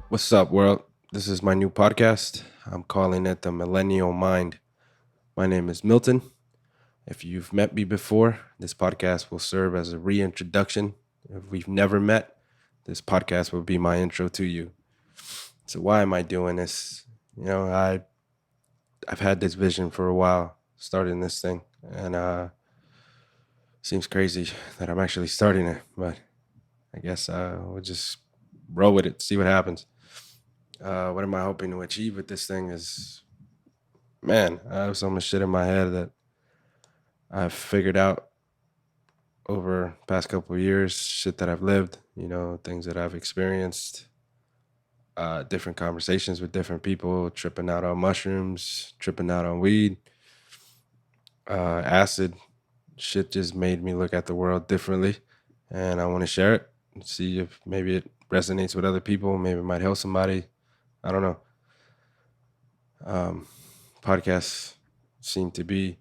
What's up, world? This is my new podcast. I'm calling it The Millennial Mind. My name is Milton. If you've met me before, this podcast will serve as a reintroduction. If we've never met, this podcast will be my intro to you. So why am I doing this? I've had this vision for a while, starting this thing, and seems crazy that I'm actually starting it, but I guess we'll just roll with it, see what happens. What am I hoping to achieve with this thing is, man, I have so much shit in my head that I've figured out over past couple of years, shit that I've lived, things that I've experienced, different conversations with different people, tripping out on mushrooms, tripping out on weed, acid. Shit just made me look at the world differently, and I want to share it and see if maybe it resonates with other people. Maybe it might help somebody. I don't know. Um, Podcasts seem to be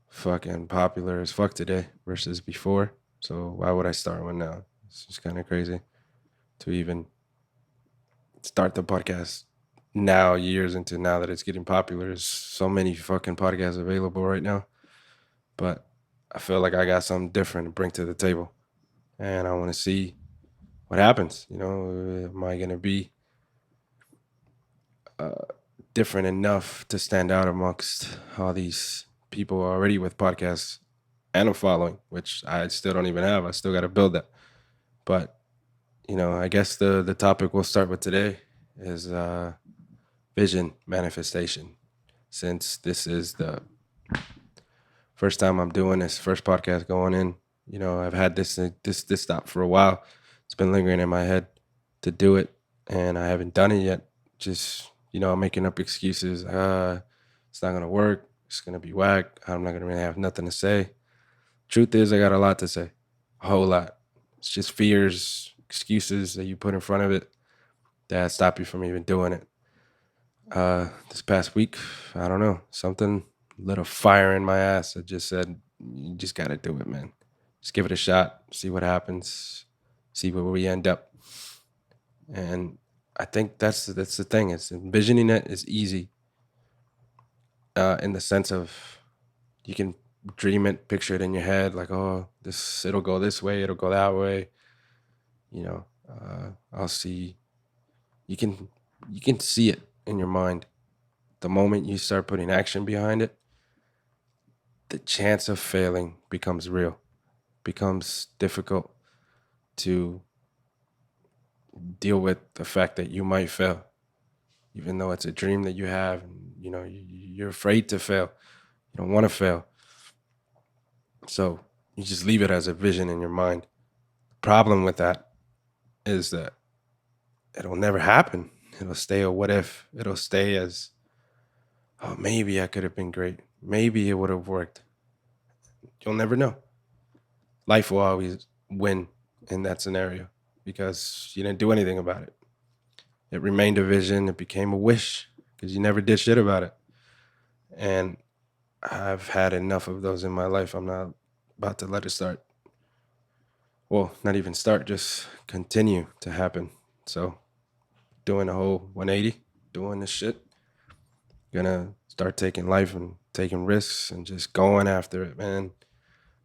fucking popular as fuck today versus before. So why would I start one now? It's just kind of crazy to even start the podcast now, years into now that it's getting popular. There's so many fucking podcasts available right now. But I feel like I got something different to bring to the table. And I want to see what happens. Am I going to be uh, different enough to stand out amongst all these people already with podcasts and a following, which I still don't even have. I still got to build that. But I guess the topic we'll start with today is vision manifestation. Since this is the first time I'm doing this, first podcast going in, I've had this thought for a while. It's been lingering in my head to do it, and I haven't done it yet. Just I'm making up excuses. It's not gonna work. It's gonna be whack. I'm not gonna really have nothing to say. Truth is, I got a lot to say, a whole lot. It's just fears, excuses that you put in front of it that stop you from even doing it. This past week, I don't know, something lit a fire in my ass. I just said, you just got to do it, man. Just give it a shot, see what happens, see where we end up. And I think that's the thing. It's envisioning it is easy, in the sense of you can dream it, picture it in your head, like, oh, this it'll go this way, it'll go that way. I'll see. You can see it in your mind. The moment you start putting action behind it, the chance of failing becomes real, becomes difficult to deal with the fact that you might fail, even though it's a dream that you have. And, you're afraid to fail. You don't want to fail. So you just leave it as a vision in your mind. The problem with that is that it'll never happen. It'll stay a what if. It'll stay as, oh, maybe I could have been great. Maybe it would have worked. You'll never know. Life will always win in that scenario because you didn't do anything about it. It remained a vision. It became a wish because you never did shit about it. And I've had enough of those in my life. I'm not about to let it start. Well, not even start, just continue to happen. So, doing a whole 180, doing this shit, gonna start taking life and taking risks and just going after it, man.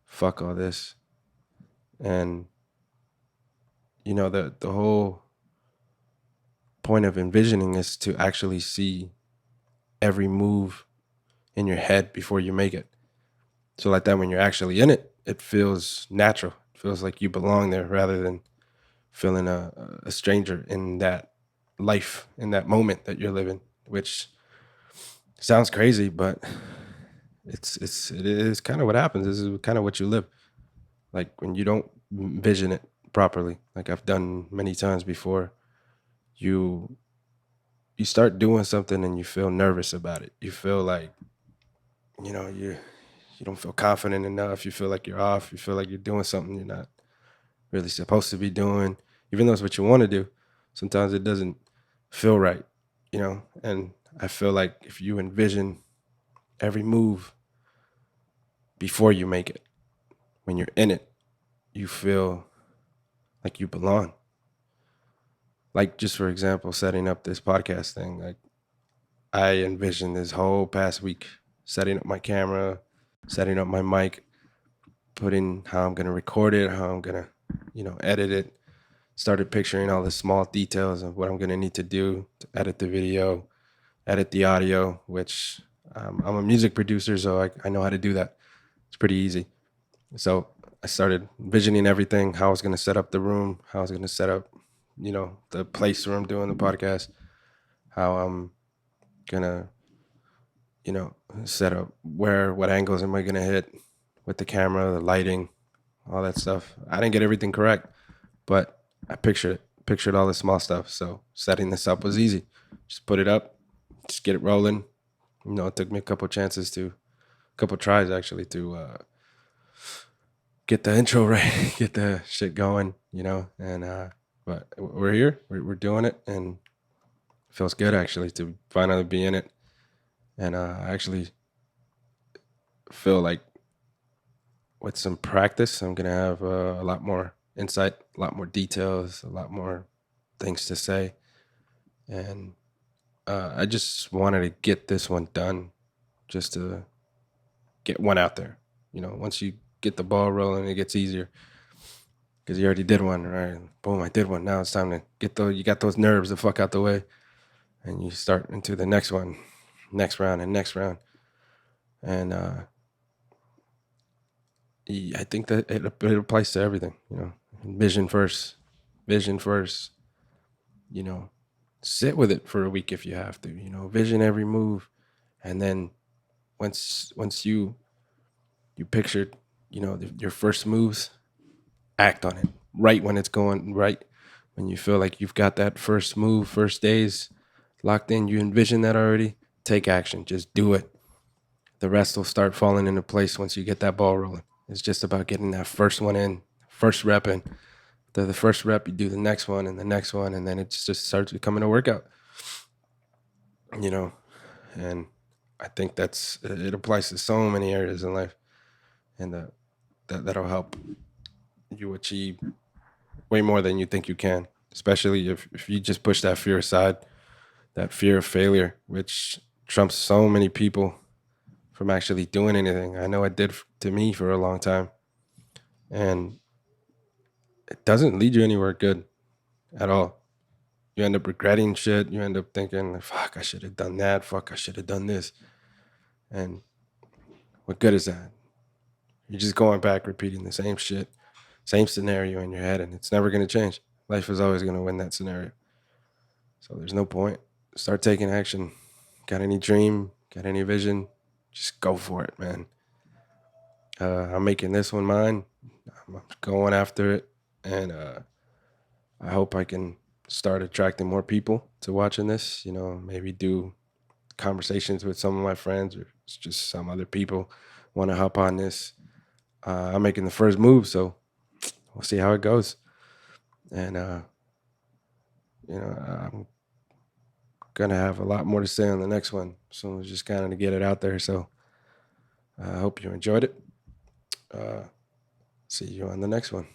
Fuck all this. And the whole point of envisioning is to actually see every move in your head before you make it. So like that, when you're actually in it, it feels natural. It feels like you belong there rather than feeling a stranger in that life, in that moment that you're living, which sounds crazy, but it is kind of what happens. This is kind of what you live. Like when you don't vision it properly, like I've done many times before, you you start doing something and you feel nervous about it. You feel like, you don't feel confident enough. You feel like you're off. You feel like you're doing something you're not really supposed to be doing, even though it's what you want to do. Sometimes it doesn't feel right, And I feel like if you envision every move before you make it, when you're in it, you feel like you belong. like just for example, setting up this podcast thing. Like I envisioned this whole past week setting up my camera, setting up my mic, putting how I'm gonna record it, how I'm gonna, edit it. Started picturing all the small details of what I'm gonna need to do to edit the video, edit the audio, which I'm a music producer, so I know how to do that. It's pretty easy. So I started envisioning everything, how I was gonna set up the room, how I was gonna set up, the place where I'm doing the podcast, how I'm gonna, set up what angles am I gonna hit with the camera, the lighting, all that stuff. I didn't get everything correct, but I pictured all the small stuff. So setting this up was easy. Just put it up, just get it rolling. It took me a couple tries actually to get the intro right, get the shit going, and but we're here, we're doing it, and it feels good actually to finally be in it. And I actually feel like with some practice, I'm gonna have a lot more insight, a lot more details, a lot more things to say, and I just wanted to get this one done, just to get one out there. Once you get the ball rolling, it gets easier because you already did one, right? Boom, I did one. Now it's time to you got those nerves the fuck out the way, and you start into the next one, next round, and next round, and I think that it applies to everything. Vision first, vision first. You know, sit with it for a week if you have to. Vision every move, and then once you pictured, your first moves, act on it right when it's going right. When you feel like you've got that first move, first days locked in, you envision that already. Take action. Just do it. The rest will start falling into place once you get that ball rolling. It's just about getting that first one in, first rep in. The first rep, you do the next one and the next one, and then it just starts becoming a workout. And I think it applies to so many areas in life, and that'll help you achieve way more than you think you can, especially if you just push that fear aside, that fear of failure, which trumps so many people from actually doing anything. I know it did to me for a long time, and it doesn't lead you anywhere good at all. You end up regretting shit. You end up thinking, fuck, I should have done that. Fuck, I should have done this. And what good is that? You're just going back, repeating the same shit, same scenario in your head, and it's never going to change. Life is always going to win that scenario. So there's no point. Start taking action. Got any dream? Got any vision? Just go for it, man. I'm making this one mine. I'm going after it, and I hope I can start attracting more people to watching this. Maybe do conversations with some of my friends, or just some other people want to hop on this. I'm making the first move, so we'll see how it goes. And I'm gonna have a lot more to say on the next one, so just kind of to get it out there. So I hope you enjoyed it. See you on the next one.